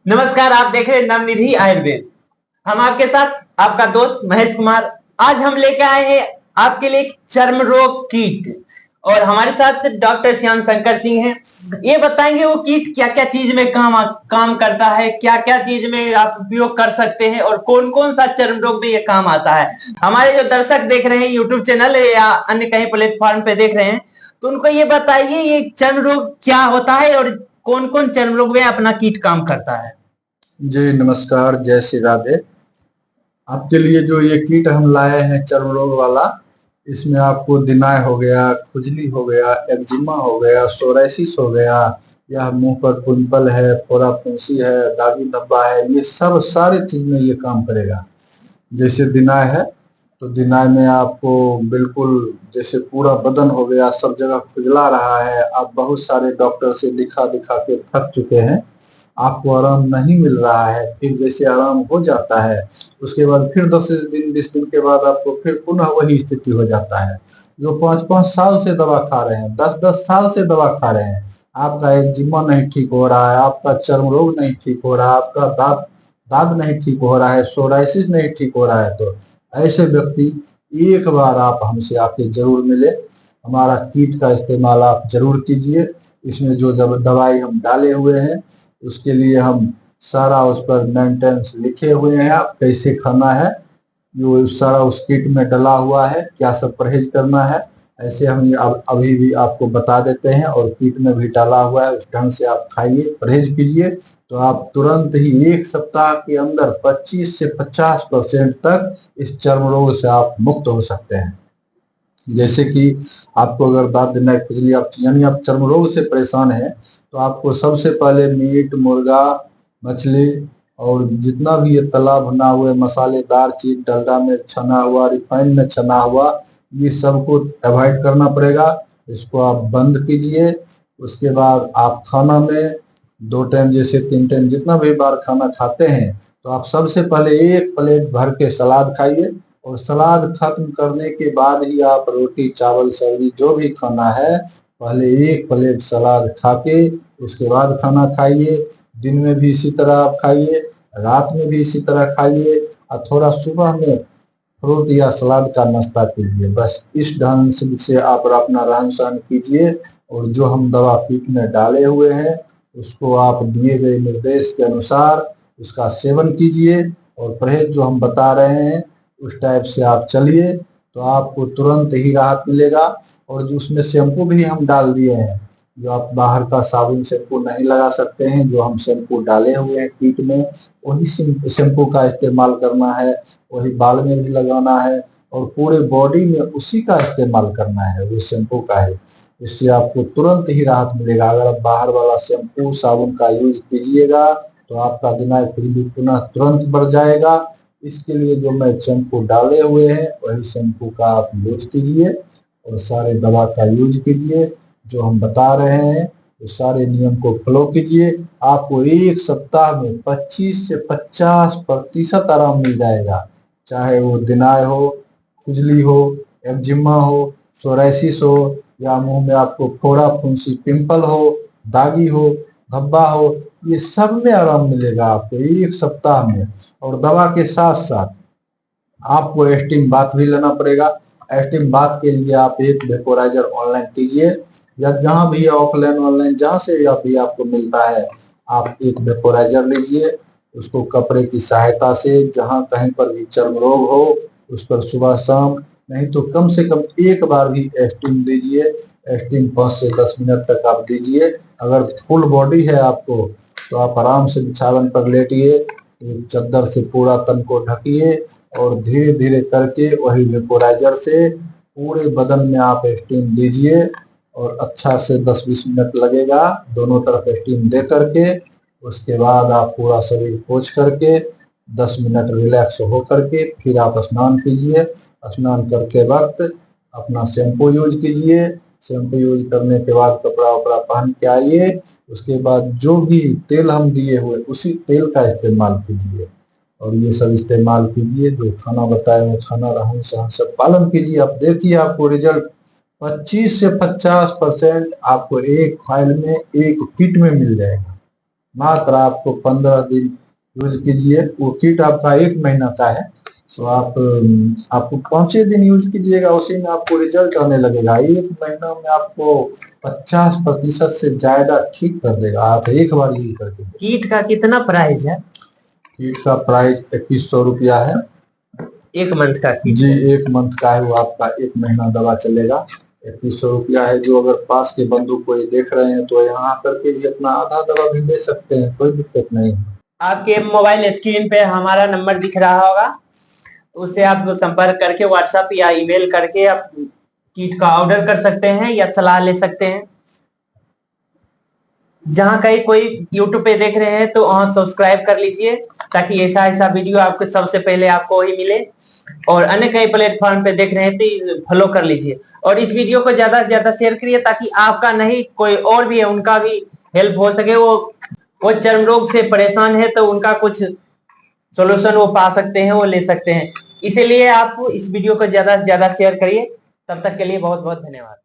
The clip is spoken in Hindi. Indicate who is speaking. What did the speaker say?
Speaker 1: नमस्कार, आप देख रहे हैं नवनिधि आयुर्वेद। हम आपके साथ आपका दोस्त महेश कुमार। आज हम लेके आए हैं आपके लिए एक चर्म रोग कीट और हमारे साथ डॉक्टर श्याम शंकर सिंह हैं। ये बताएंगे वो कीट क्या क्या चीज में काम करता है, क्या क्या चीज में आप उपयोग कर सकते हैं और कौन कौन सा चर्म रोग में ये काम आता है। हमारे जो दर्शक देख रहे हैं यूट्यूब चैनल या अन्य कहीं प्लेटफॉर्म पे देख रहे हैं, तो उनको ये बताइए ये चर्म रोग क्या होता है और कौन कौन चर्म रोग में अपना कीट काम करता है।
Speaker 2: जी नमस्कार, जय श्री राधे। आपके लिए जो ये किट हम लाए हैं चर्म रोग वाला, इसमें आपको दिनाय हो गया, खुजली हो गया, एक्जिमा हो गया, सोराइसिस हो गया, या मुंह पर पिंपल है, फोड़ा फुंसी है, दागी धब्बा है, ये सब सारे चीज में ये काम करेगा। जैसे दिनाय है तो दिनाय में आपको बिल्कुल जैसे पूरा बदन हो गया, सब जगह खुजला रहा है, आप बहुत सारे डॉक्टर से दिखा दिखा के थक चुके हैं, आपको आराम नहीं मिल रहा है, फिर जैसे आराम हो जाता है उसके बाद फिर 10 दिन 20 दिन के बाद आपको फिर पुनः वही स्थिति हो जाता है। जो 5-5 साल से दवा खा रहे हैं, 10-10 साल से दवा खा रहे हैं, आपका एक्जिमा नहीं ठीक हो रहा है, आपका चर्म रोग नहीं ठीक हो रहा है, आपका दांत दाद नहीं ठीक हो रहा है, सोराइसिस नहीं ठीक हो रहा है, तो ऐसे व्यक्ति एक बार आप हमसे आके जरूर मिले। हमारा कीट का इस्तेमाल आप जरूर कीजिए। इसमें जो जब दवाई हम डाले हुए हैं उसके लिए हम सारा उस पर मेंटेनेंस लिखे हुए हैं, आप कैसे खाना है, जो सारा उस किट में डला हुआ है, क्या सब परहेज करना है, ऐसे हम अभी भी आपको बता देते हैं और किट में भी डाला हुआ है, उस ढंग से आप खाइए, परहेज कीजिए, तो आप तुरंत ही 1 सप्ताह के अंदर 25 से 50% तक इस चर्म रोग से आप मुक्त हो सकते हैं। जैसे कि आपको अगर दांत दिनाई खुजली आप यानी आप चर्म रोग से परेशान हैं, तो आपको सबसे पहले मीट, मुर्गा, मछली और जितना भी ये तला भुना हुए मसालेदार चीज, डलडा में छना हुआ, रिफाइंड में छना हुआ, ये सबको अवॉइड करना पड़ेगा। इसको आप बंद कीजिए। उसके बाद आप खाना में 2 टाइम जैसे 3 टाइम जितना भी बार खाना खाते हैं, तो आप सबसे पहले एक प्लेट भर के सलाद खाइए और सलाद खत्म करने के बाद ही आप रोटी, चावल, सब्जी जो भी खाना है, पहले एक प्लेट सलाद खा के उसके बाद खाना खाइए। दिन में भी इसी तरह आप खाइए, रात में भी इसी तरह खाइए, और थोड़ा सुबह में फ्रूट या सलाद का नाश्ता कीजिए। बस इस ढंग से आप अपना रहन सहन कीजिए और जो हम दवा किट में डाले हुए हैं उसको आप दिए गए निर्देश के अनुसार उसका सेवन कीजिए और परहेज जो हम बता रहे हैं उस टाइप से आप चलिए, तो आपको तुरंत ही राहत मिलेगा। और जो उसमें शैम्पू भी हम डाल दिए हैं, जो आप बाहर का साबुन शैम्पू नहीं लगा सकते हैं, जो हम शैम्पू डाले हुए हैं किट में वही शैम्पू का इस्तेमाल करना है, वही बाल में भी लगाना है और पूरे बॉडी में उसी का इस्तेमाल करना है, वो शैम्पू का है। इससे आपको तुरंत ही राहत मिलेगा। अगर आप बाहर वाला शैम्पू साबुन का यूज कीजिएगा तो आपका दिनाई खुजली पुनः तुरंत बढ़ जाएगा। इसके लिए जो मैं शैम्पू डाले हुए हैं वही शैम्पू का आप यूज कीजिए और सारे दवा का यूज कीजिए। जो हम बता रहे हैं तो सारे नियम को फॉलो कीजिए, आपको 1 सप्ताह में 25 से 50% आराम मिल जाएगा। चाहे वो दिनाय हो, खुजली हो, एक्जिमा हो, सोराइसिस हो, या मुंह में आपको फोड़ा फुंसी पिंपल हो, दागी हो, धब्बा हो, ये सब में आराम मिलेगा आपको 1 सप्ताह में। और दवा के साथ साथ आपको एस्टीम बाथ भी लेना पड़ेगा। एस्टीम बाथ के लिए आप एक वेपोराइजर ऑनलाइन कीजिए, या जहां भी ऑफलाइन ऑनलाइन जहां से भी आपको मिलता है, आप एक वेपोराइजर लीजिए, उसको कपड़े की सहायता से जहां कहीं पर भी चर्म रोग हो उस पर सुबह शाम नहीं तो कम से कम एक बार भी एस्टीम दीजिए। एस्टीम 5 से 10 मिनट तक आप दीजिए। अगर फुल बॉडी है आपको तो आप आराम से बिछावन पर लेटिए, एक चादर से पूरा तन को ढकिए और धीरे धीरे करके वही वेपोराइजर से पूरे बदन में आप स्टीम दीजिए और अच्छा से 10-20 मिनट लगेगा दोनों तरफ स्टीम दे करके। उसके बाद आप पूरा शरीर पोंछ करके 10 मिनट रिलैक्स हो करके फिर आप स्नान कीजिए। स्नान करके वक्त अपना शैम्पू यूज कीजिए। शैम्पू यूज करने के बाद कपड़ा वपड़ा पहन के आइए। उसके बाद जो भी तेल हम दिए हुए उसी तेल का इस्तेमाल कीजिए और ये सब इस्तेमाल कीजिए। जो खाना बताए हुए खाना रहन सहन सब पालन कीजिए। आप देखिए आपको रिजल्ट 25 से 50% आपको एक फाइल में एक किट में मिल जाएगा। मात्र आपको 15 दिन यूज कीजिए। वो किट आपका 1 महीना का है, तो आपको 5 दिन यूज कीजिएगा, उसी में आपको रिजल्ट आने लगेगा। 1 महीना में आपको 50% से ज्यादा ठीक कर देगा, आप एक बार यूज करके।
Speaker 1: किट का कितना प्राइस है?
Speaker 2: किट का प्राइस 2100 रुपया है।
Speaker 1: 1 मंथ का किट
Speaker 2: जी,
Speaker 1: है।
Speaker 2: 1 मंथ का है, वो आपका 1 महीना दवा चलेगा। 2100 रुपया है। जो अगर पास के बंधु कोई देख रहे हैं तो यहाँ करके भी अपना आधा दवा भी ले सकते हैं, कोई दिक्कत नहीं है।
Speaker 1: आपके मोबाइल स्क्रीन पे हमारा नंबर दिख रहा होगा, तो उससे आप संपर्क करके व्हाट्सएप या ईमेल करके आप किट का ऑर्डर कर सकते हैं या सलाह ले सकते हैं। जहां कहीं कोई यूट्यूब पे देख रहे हैं तो वहां सब्सक्राइब कर लीजिए, ताकि ऐसा ऐसा वीडियो आपको सबसे पहले आपको ही मिले। और अन्य कई प्लेटफॉर्म पे देख रहे हैं तो फॉलो कर लीजिए, और इस वीडियो को ज्यादा से ज्यादा शेयर करिए, ताकि आपका नहीं कोई और भी है उनका भी हेल्प हो सके। वो चर्म रोग से परेशान है तो उनका कुछ सोल्यूशन वो पा सकते हैं, वो ले सकते हैं। इसीलिए आप इस वीडियो को ज्यादा से ज्यादा शेयर करिए। तब तक के लिए बहुत बहुत धन्यवाद।